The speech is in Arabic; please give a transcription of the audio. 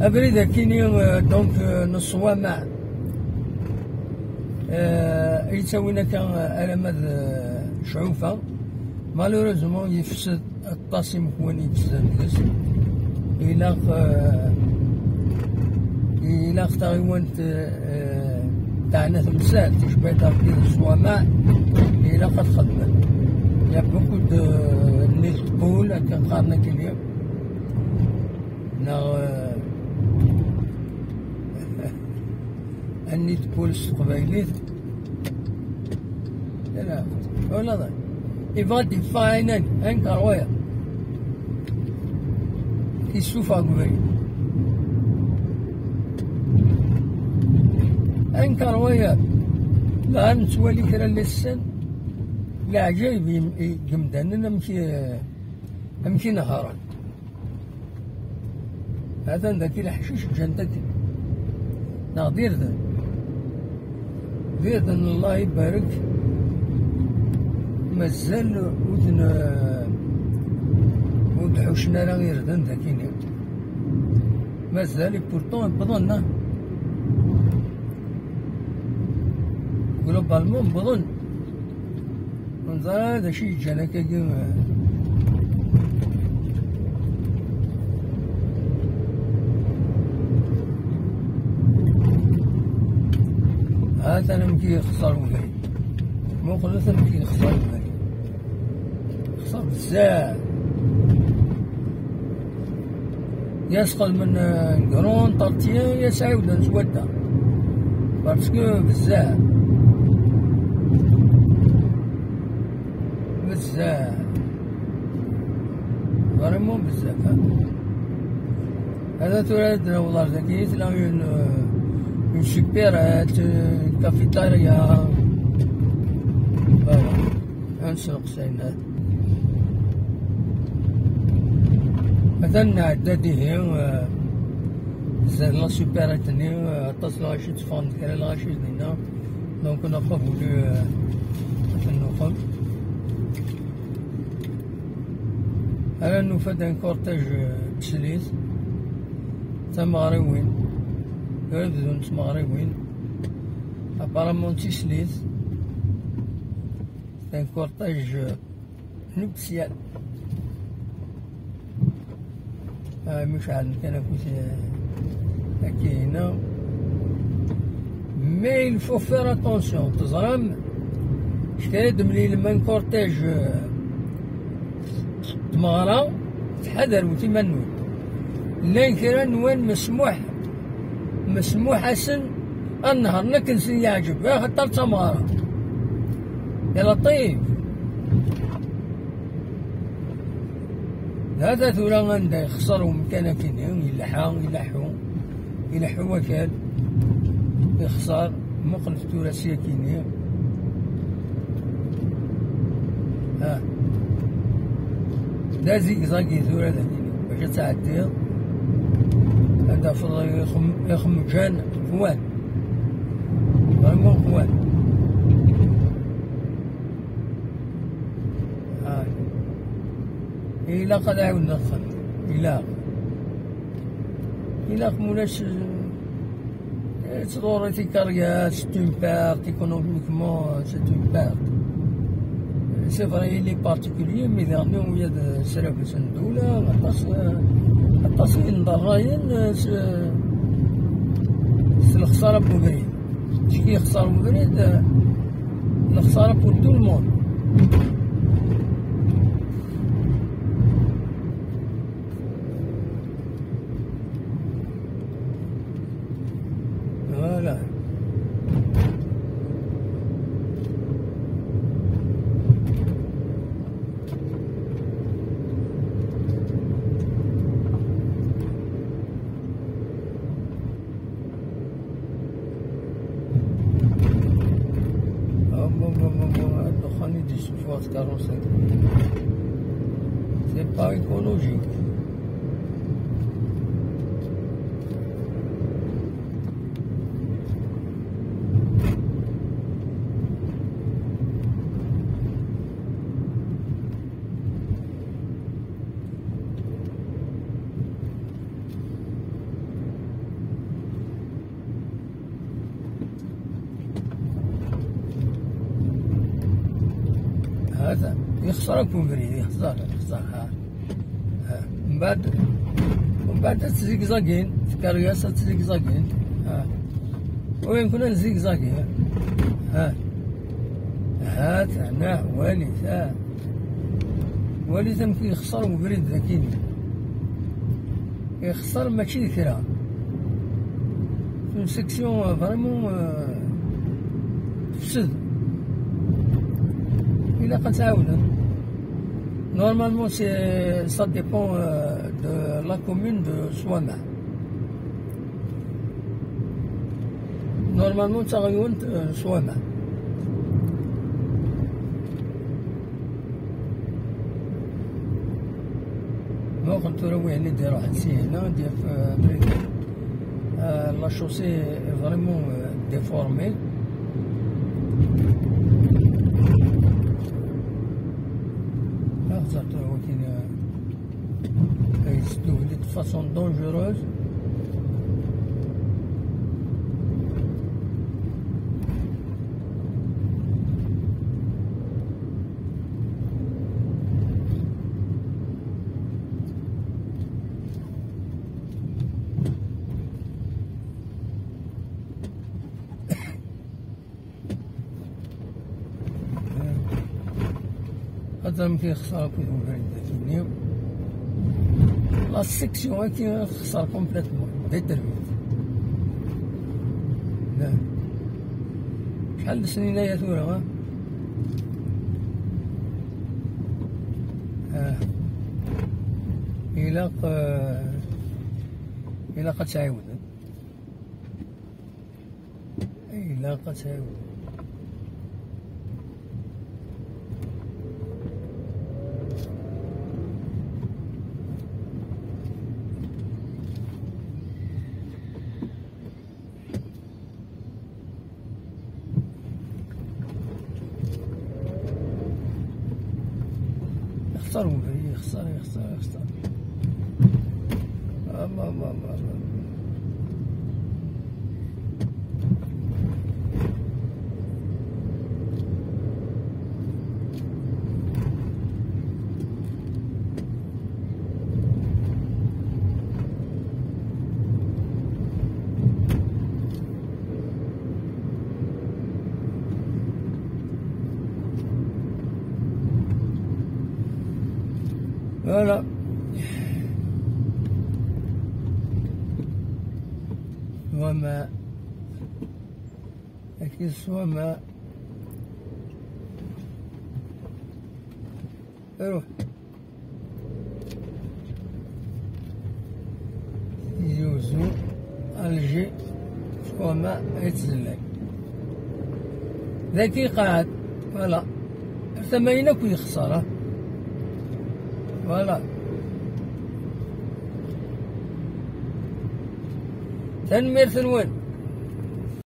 أبريد كيني دونك نصوامع يتساوينا كان ألماد شعوفة مالوريزمون يفسد الطاسم كواني بزاف ديس إلا تاغيوانت تاعنا تمثال تشبه تاكيد الصوامع إلا قد خدمت يا بوكو دو نيت بول كان قارنا كليا نا النيت بول القبايليت لا ولا ضاي يبغى ديفاينن انكر ويا يسوفا قبايل انكر ويا لا نتوالي كرا للسن لا عجيب جمدان نمشي نهارا هذا ذاك الحشيش جندك نغدير ذا دير الله يبارك مازال ودحوشنا راه غير ذا ذاكيني مازال بورتون بظن جلوبالمون بظن منظر هذا شي جانا كيما هذا انا مكي يخسر ولاي مو قلت مكي يخسر ولاي خسر بزاف يسقل من كرون طرتيان يسعود نسودا باسكو بزاف فريمون بزاف هذا تراد والله زكي تلاقي اون سوبيرات كافيتيريا فوالا نسوق سينات مثلا عدادي زاد لا سوبيرات اتصل غاشي تفاند كرا غاشي لينا دونك نقفلو نوقف أنا نوفد ان كورتاج تسليت تمغريوين يبدون تمغريوين ابارامون تسليت ان كورتاج نبسيال مش عاد كان كوسي هكا مي الفو فير اتونسيون تزرم شكاد ملي لما كورتاج تمغرا تحذر وتمنون لان كرا نوان مسموح حسن النهار نكنسي يعجب يا خطر تمغرا يا لطيف هذا ثورا غندا يخسروا مكانا كينيهم يلحوا وكال يخسر مقلف توراسية كينيا دا زيكزاكي ثورا ذاكيني باش تعدي هذا فضل يخمجان خوان فريمون خوان إلا قد عاودنا الخل إلا مولاش تدوريتي كاريا سيت اون بارت ايكونوميكمون سيت اون بارت سي فري لي بارتيكوليي مي ديرنيو ويا سرافس الدولة غطاس نضراين الخسارة بوغريد شكي خسارة بوغريد الخسارة بور تو الموند فوالا الدخان يدي سوفوات 45 سي با ايكولوجيك يخسر كوفري يخسر من بعد تزيكزاكين كارياسة تزيكزاكين وين كنا نزيكزاكي هات هنا والي تمكن يخسر مبرد ذاكيني يخسر ماشي كرا في سيكسيون فريمون تفسد إلا قد تعاونا نورمالمون سا ديبون دو لا كومون دو سوانا نورمالمون تغيون سوانا ما كنت روي هني دير واحد السي هنا ديال في بريكي لا شوسي فريمون ديفورمي خاطر هو كيستهلك دو فاسون دونجوروز هذا ما كيخسر كيكون فريد ذاك لا سيكسيون كيخسر كومبليتمون ديترمينت شحال سنين هي ثورة إلا قد تعاود إلا قد تعاود يخسر يخسر الله فوالا وما أكيد وما روح يوزو الجي وما يتزلق ذاكي قاعد فوالا ثمانينك ويخسره فوالا تنمير ثنوان